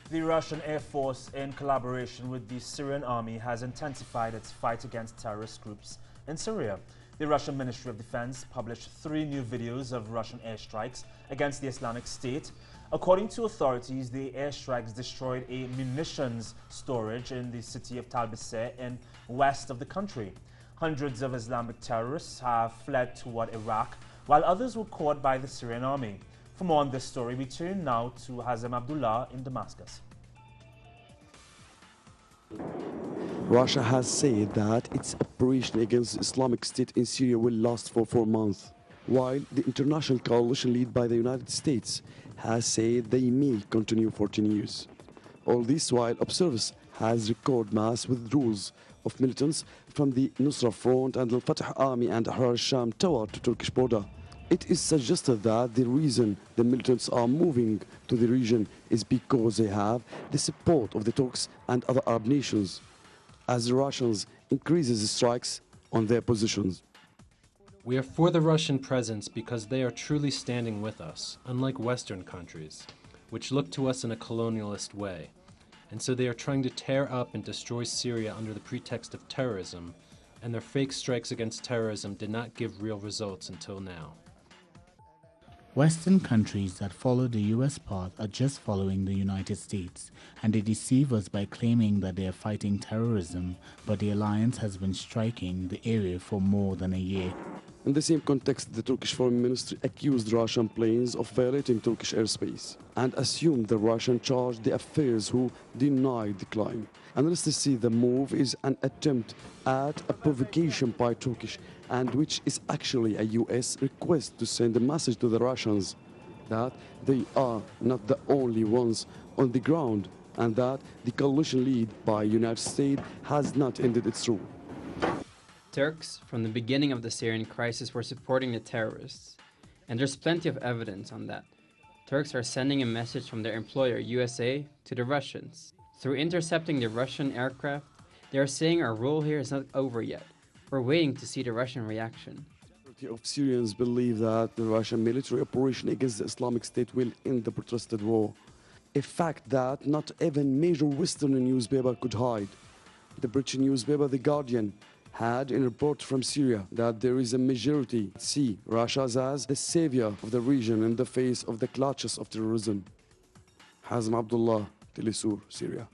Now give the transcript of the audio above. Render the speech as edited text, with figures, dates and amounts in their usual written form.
The Russian Air Force, in collaboration with the Syrian Army, has intensified its fight against terrorist groups in Syria. The Russian Ministry of Defense published 3 new videos of Russian airstrikes against the Islamic State. According to authorities, the airstrikes destroyed a munitions storage in the city of Talbiseh in west of the country. Hundreds of Islamic terrorists have fled toward Iraq, while others were caught by the Syrian Army. For more on this story, we turn now to Hazem Abdullah in Damascus. Russia has said that its operation against the Islamic State in Syria will last for 4 months, while the international coalition led by the United States has said they may continue for 10 years. All this while observers has recorded mass withdrawals of militants from the Nusra Front and Al-Fatah Army and Ahrar al-Sham toward the Turkish border. It is suggested that the reason the militants are moving to the region is because they have the support of the Turks and other Arab nations, as the Russians increases the strikes on their positions. We are for the Russian presence because they are truly standing with us, unlike Western countries, which look to us in a colonialist way. And so they are trying to tear up and destroy Syria under the pretext of terrorism, and their fake strikes against terrorism did not give real results until now. Western countries that follow the US path are just following the United States, and they deceive us by claiming that they are fighting terrorism, but the alliance has been striking the area for more than a year. In the same context, the Turkish Foreign Ministry accused Russian planes of violating Turkish airspace and assumed the Russian charged the affairs who denied the claim. Analysts see the move is an attempt at a provocation by Turkish, and which is actually a US request to send a message to the Russians that they are not the only ones on the ground and that the coalition led by United States has not ended its rule. Turks, from the beginning of the Syrian crisis, were supporting the terrorists, and there's plenty of evidence on that. Turks are sending a message from their employer, USA, to the Russians. Through intercepting the Russian aircraft, they are saying our role here is not over yet. We're waiting to see the Russian reaction. Majority of Syrians believe that the Russian military operation against the Islamic State will end the protested war, a fact that not even major Western newspaper could hide. The British newspaper The Guardian had a report from Syria that there is a majority see Russia as the savior of the region in the face of the clutches of terrorism. Hazem Abdullah, teleSUR, Syria.